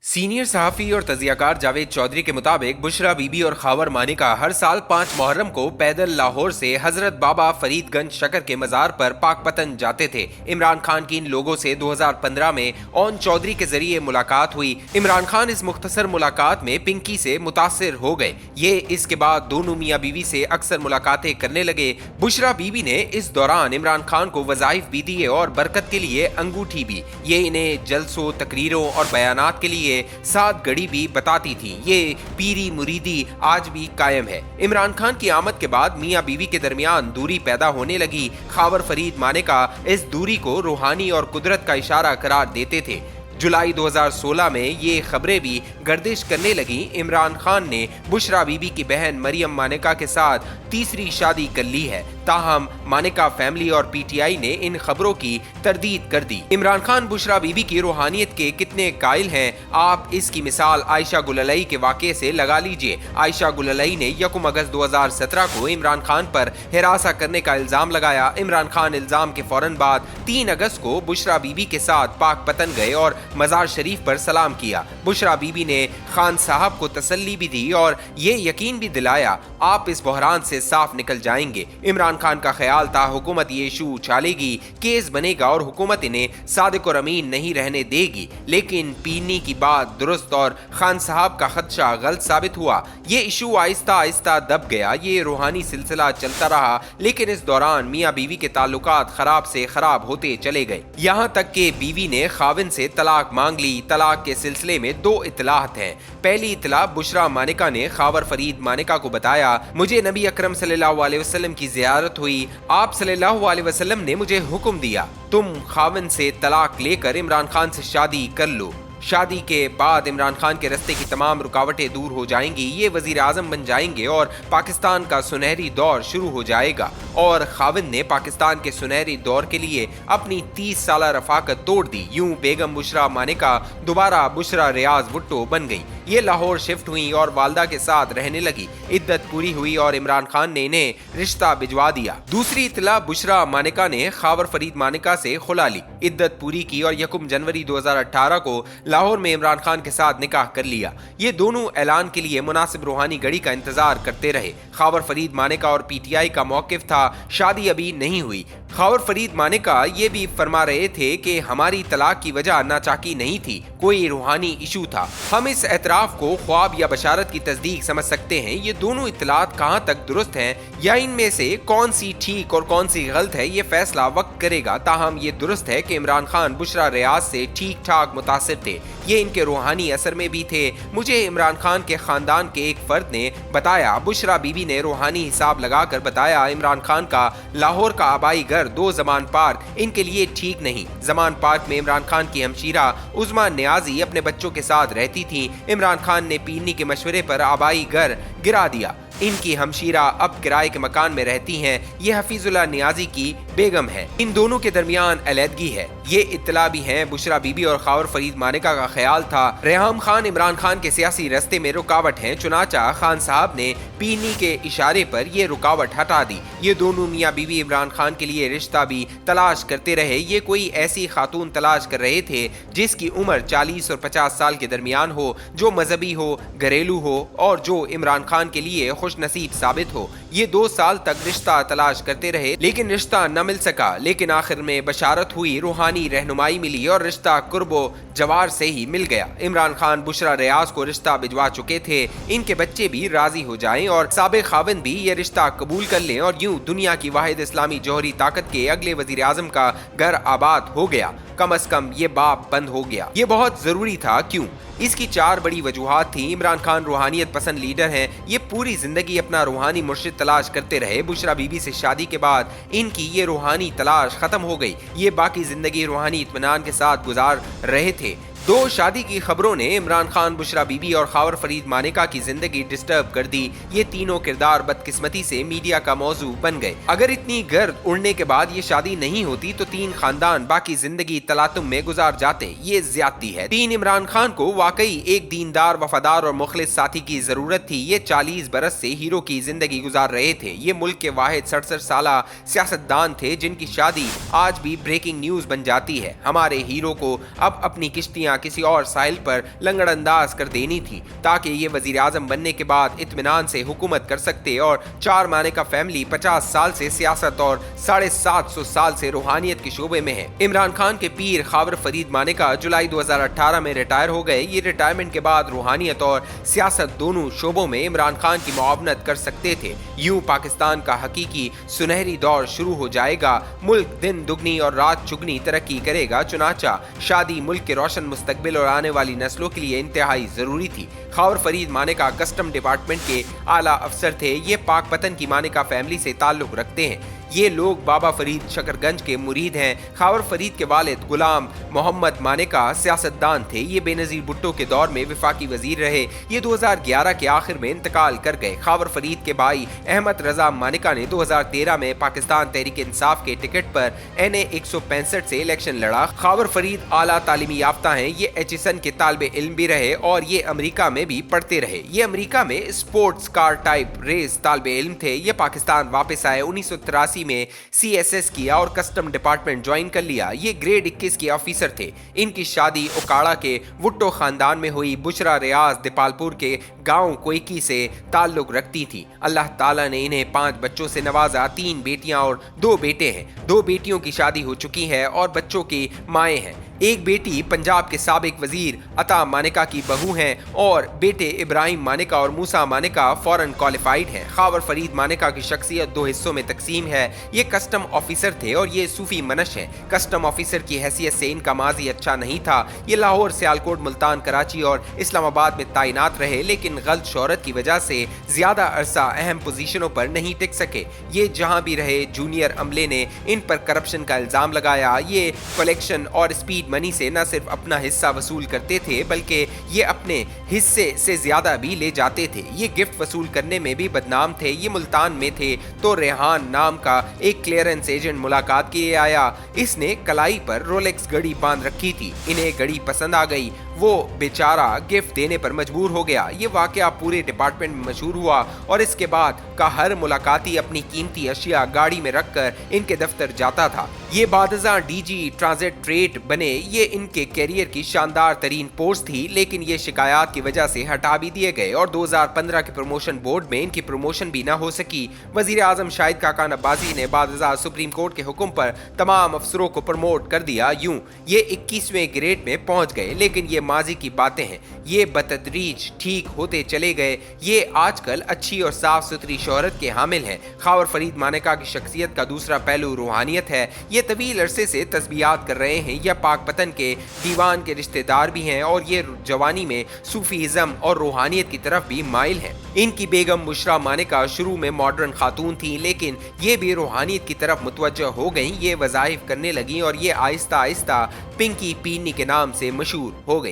Senior सहाफ़ी और तजियाकार जावेद चौधरी के मुताबिक बुशरा बीबी और खावर मानिका हर साल 5 मुहर्रम को पैदल लाहौर से हजरत बाबा फरीदगंज शकर के मज़ार पर पाकपतन जाते थे। इमरान खान की इन लोगों से 2015 में ओन चौधरी के जरिए मुलाकात हुई। इमरान खान इस मुख्तसर मुलाकात में पिंकी से मुतासिर हो गए। ये इसके बाद दोनों मियाँ बीवी से अक्सर मुलाकातें करने लगे। बुशरा बीबी ने इस दौरान इमरान खान को वज़ाइफ भी दिए और बरकत के लिए अंगूठी भी। ये इन्हें जलसों, तकरीरों और बयानात के लिए साथ गड़ी भी बताती थी। ये पीरी मुरीदी आज भी कायम है। इमरान खान की आमद के बाद मियां बीवी के दरमियान दूरी पैदा होने लगी। खावर फरीद मानिका इस दूरी को रूहानी और कुदरत का इशारा करार देते थे। जुलाई 2016 में ये खबरें भी गर्दिश करने लगी। इमरान खान ने बुशरा बीबी की बहन मरियम मानिका के साथ तीसरी शादी कर ली है। ताहम मानिका फैमिली और पीटीआई ने इन खबरों की तरदीद कर दी। इमरान खान बुशरा बीबी की रूहानियत के कितने कायल हैं, आप इसकी मिसाल आयशा गुललई के वाक़े से लगा लीजिए। आयशा गुललई ने 1 अगस्त 2017 को इमरान खान पर हिरासा करने का इल्जाम लगाया। इमरान खान इल्जाम के फौरन बाद 3 अगस्त को बुशरा बीबी के साथ पाकपतन गए और मजार शरीफ पर सलाम किया। बुशरा बीबी ने खान साहब को तसल्ली भी दी और ये यकीन भी दिलाया आप इस बहरान से साफ निकल जाएंगे। इमरान खान का ख्याल था हुकूमत ये इशू उछालेगी, केस बनेगा और हुकूमत इन्हें सादिक और अमीन नहीं रहने देगी। लेकिन पीनी की बात दुरुस्त और खान साहब का खदशा गलत साबित हुआ। ये इशू आहिस्ता आहिस्ता दब गया। ये रूहानी सिलसिला चलता रहा, लेकिन इस दौरान मियाँ बीवी के ताल्लुकात खराब से खराब होते चले गए। यहाँ तक कि बीवी ने खाविन से तलाक मांग ली। तलाक के सिलसिले में 2 इतलाहत हैं। पहली इतला बुशरा मानिका ने खावर फरीद मानिका को बताया, मुझे नबी अकरम सल्लल्लाहु अलैहि वसल्लम की ज़ियारत हुई। आप सल्लल्लाहु अलैहि वसल्लम ने मुझे हुक्म दिया, तुम खाविन से तलाक लेकर इमरान खान से शादी कर लो। शादी के बाद इमरान खान के रास्ते की तमाम रुकावटें दूर हो जाएंगी। ये वजीर आजम बन जाएंगे और पाकिस्तान का सुनहरी दौर शुरू हो जाएगा। और खाविन ने पाकिस्तान के सुनहरी दौर के लिए अपनी 30 साल रफाकत तोड़ दी। यूं बेगम बुशरा मानिका दोबारा बुशरा रियाज भुट्टो बन गई। ये लाहौर शिफ्ट हुई और वालदा के साथ रहने लगी। इद्दत पूरी हुई और इमरान खान ने इन्हें रिश्ता भिजवा दिया। दूसरी इतला बुशरा मानिका ने खावर फरीद मानिका से खुला ली, इद्दत पूरी की और 1 जनवरी 2018 को लाहौर में इमरान खान के साथ निकाह कर लिया। ये दोनों ऐलान के लिए मुनासिब रूहानी घड़ी का इंतजार करते रहे। खावर फरीद मानिका और पीटीआई का मौकिफ था शादी अभी नहीं हुई। खावर फरीद मानिका ये भी फरमा रहे थे कि हमारी तलाक की वजह नाचाकी नहीं थी, कोई रूहानी इशू था। हम इस एतराफ को ख्वाब या बशारत की तस्दीक समझ सकते हैं। ये दोनों इतलात कहाँ तक दुरुस्त हैं या इनमें से कौन सी ठीक और कौन सी गलत है, ये फैसला वक्त करेगा। ताहम ये दुरुस्त है कि इमरान खान बुशरा रियाज से ठीक ठाक मुतासिर थे। ये इनके रूहानी असर में भी थे। मुझे इमरान खान के खानदान के एक फर्द ने बताया, बुशरा बीबी ने रूहानी हिसाब लगाकर बताया, इमरान खान का लाहौर का आबाई घर 2 जमान पार्क इनके लिए ठीक नहीं। जमान पार्क में इमरान खान की हमशीरा उस्मा नियाजी अपने बच्चों के साथ रहती थी। इमरान खान ने पीनी के मशवरे पर आबाई घर गिरा दिया। इनकी हमशीरा अब किराए के मकान में रहती हैं। ये हफीजुल्लाह नियाजी की बेगम है। इन दोनों के दरमियान अलहदगी है। ये इत्तला भी है। बुशरा बीबी और खावर फरीद मानिका का ख्याल था रेहाम खान इमरान खान के सियासी रास्ते में रुकावट है। चुनाचा खान साहब ने पीनी के इशारे पर ये रुकावट हटा दी। ये दोनों मियाँ बीवी इमरान खान के लिए रिश्ता भी तलाश करते रहे। ये कोई ऐसी खातून तलाश कर रहे थे जिसकी उम्र 40 और 50 साल के दरमियान हो, जो मजहबी हो, घरेलू हो और जो इमरान खान के लिए खुश नसीब साबित हो। ये 2 साल तक रिश्ता तलाश करते रहे, लेकिन रिश्ता न मिल सका। लेकिन आखिर में बशारत हुई, रूहानी रहनुमाई मिली और रिश्ता कुर्बो जवार से ही मिल गया। इमरान खान बुशरा रियाज को रिश्ता भिजवा चुके थे। इनके बच्चे भी राजी हो जाएं और साबिक खाविन भी ये रिश्ता कबूल कर लें और यूं दुनिया की वाहिद इस्लामी जौहरी ताकत के अगले वजीर आजम का घर आबाद हो गया। कम अज कम ये बाप बंद हो गया। ये बहुत जरूरी था। क्यों? इसकी 4 बड़ी वजूहात थी। इमरान खान रूहानियत पसंद लीडर हैं। ये पूरी जिंदगी अपना रूहानी मुर्शिद तलाश करते रहे। बुशरा बीबी से शादी के बाद इनकी ये रूहानी तलाश खत्म हो गई। ये बाकी जिंदगी रूहानी इत्मीनान के साथ गुजार रहे थे। 2 शादी की खबरों ने इमरान खान, बुशरा बीबी और खावर फरीद मानिका की जिंदगी डिस्टर्ब कर दी। ये तीनों किरदार बदकिस्मती से मीडिया का मौजू बन गए। अगर इतनी गर्द उड़ने के बाद ये शादी नहीं होती तो 3 खानदान बाकी जिंदगी तलातुम में गुजार जाते। ये ज्यादती है। 3 इमरान खान को वाकई एक दीनदार, वफादार और मुखलिस साथी की जरूरत थी। ये 40 बरस से हीरो की जिंदगी गुजार रहे थे। ये मुल्क के वाहिद 67 साला सियासतदान थे जिनकी शादी आज भी ब्रेकिंग न्यूज बन जाती है। हमारे हीरो को अब अपनी किश्तियां دنیا کسی اور ساحل پر لنگڑ انداز کر دینی تھی تاکہ یہ وزیر اعظم بننے کے بعد اطمینان سے حکومت کر سکتے، اور 4 مانیکا فیملی 50 سال سے سیاست اور 750 سال سے روحانیت کے شعبے میں ہے۔ عمران خان کے پیر خاور فرید مانیکا جولائی 2018 میں ریٹائر ہو گئے۔ یہ ریٹائرمنٹ کے بعد روحانیت اور سیاست دونوں شعبوں میں عمران خان کی معاونت کر سکتے تھے۔ یوں پاکستان کا حقیقی سنہری دور شروع ہو جائے گا۔ ملک دن دگنی اور رات چگنی ترقی کرے گا۔ چنانچہ شادی ملک کے روشن مستقبل اور آنے والی نسلوں کے لیے انتہائی ضروری تھی۔ خاور فرید مانیکا کسٹم ڈپارٹمنٹ کے اعلیٰ افسر تھے۔ یہ پاک پتن کی مانیکا فیملی سے تعلق رکھتے ہیں۔ یہ لوگ بابا فرید شکر گنج کے مرید ہیں۔ خاور فرید کے والد غلام محمد مانیکا سیاستدان تھے۔ یہ بے نظیر بھٹو کے دور میں وفاقی وزیر رہے۔ یہ 2011 کے آخر میں انتقال کر گئے۔ خاور فرید کے بھائی احمد رضا مانیکا نے 2013 میں پاکستان تحریک انصاف کے ٹکٹ پر NA 165 سے الیکشن لڑا۔ خاور فرید اعلیٰ تعلیمی یافتہ ہیں۔ یہ HSN کے طالب علم بھی رہے اور یہ امریکہ میں بھی پڑھتے رہے۔ یہ امریکہ میں اسپورٹس کار ٹائپ ریس طالب علم تھے۔ یہ پاکستان واپس آئے، 1983 میں CSS کیا اور کسٹم ڈپارٹمنٹ جوائن کر لیا۔ یہ گریڈ 21 کے آفیسر تھے۔ ان کی شادی اوکاڑا کے وٹو خاندان میں ہوئی۔ بشرا ریاض دیپال پور کے گاؤں کوئکی سے تعلق رکھتی تھی۔ اللہ تعالیٰ نے انہیں 5 بچوں سے نوازا، 3 بیٹیاں اور 2 بیٹے ہیں۔ 2 بیٹیوں کی شادی ہو چکی ہے اور بچوں کی مائیں ہیں۔ ایک بیٹی پنجاب کے سابق وزیر عطا مانیکا کی بہو ہیں اور بیٹے ابراہیم مانیکا اور موسیٰ مانیکا فورن کوالیفائیڈ ہیں۔ خاور فرید مانیکا کی شخصیت 2 حصوں میں تقسیم ہے۔ یہ کسٹم آفیسر تھے اور یہ صوفی منش ہیں۔ کسٹم آفیسر کی حیثیت سے ان کا ماضی اچھا نہیں تھا۔ یہ لاہور، سیالکوٹ، ملتان، کراچی اور اسلام آباد میں تعینات رہے، لیکن غلط شہرت کی وجہ سے زیادہ عرصہ اہم پوزیشنوں پر نہیں ٹک سکے۔ یہ جہاں بھی رہے، جونیئر عملے نے ان پر کرپشن کا الزام لگایا۔ یہ کلیکشن اور اسپیڈ منی سے نہ صرف اپنا حصہ وصول کرتے تھے بلکہ یہ اپنے حصے سے زیادہ بھی لے جاتے تھے۔ یہ گفٹ وصول کرنے میں بھی بدنام تھے۔ یہ ملتان میں تھے تو ریحان نام کا ایک کلیئرنس ایجنٹ ملاقات کے لیے آیا۔ اس نے کلائی پر رولیکس گھڑی باندھ رکھی تھی۔ انہیں گھڑی پسند آ گئی۔ وہ بیچارہ گفٹ دینے پر مجبور ہو گیا۔ یہ واقعہ پورے ڈپارٹمنٹ میں مشہور ہوا اور اس کے بعد کا ہر ملاقاتی اپنی قیمتی اشیاء گاڑی میں رکھ کر ان کے دفتر جاتا تھا۔ یہ بعد ازاں DG ٹرانزٹ ٹریڈ بنے۔ یہ ان کے کیریئر کی شاندار ترین پوسٹ تھی، لیکن یہ شکایات کی وجہ سے ہٹا بھی دیے گئے اور 2015 کے پروموشن بورڈ میں ان کی پروموشن بھی نہ ہو سکی۔ وزیر اعظم شاہد خاقان عباسی نے بعد ازاں سپریم کورٹ کے حکم پر تمام افسروں کو پروموٹ کر دیا۔ یوں یہ 21ویں گریڈ میں پہنچ گئے، لیکن یہ ماضی کی باتیں ہیں۔ یہ بتدریج ٹھیک ہوتے چلے گئے۔ یہ آج کل اچھی اور صاف ستھری شہرت کے حامل ہیں۔ خاور فرید مانیکا کی شخصیت کا دوسرا پہلو روحانیت ہے۔ یہ طویل عرصے سے تسبیحات کر رہے ہیں۔ یہ پاک پتن کے دیوان کے رشتہ دار بھی ہیں اور یہ جوانی میں صوفیزم اور روحانیت کی طرف بھی مائل ہیں۔ ان کی بیگم بشرا مانیکا شروع میں ماڈرن خاتون تھیں، لیکن یہ بھی روحانیت کی طرف متوجہ ہو گئیں۔ یہ وظائف کرنے لگیں اور یہ آہستہ آہستہ پنکی پینی کے نام سے مشہور ہو گئیں۔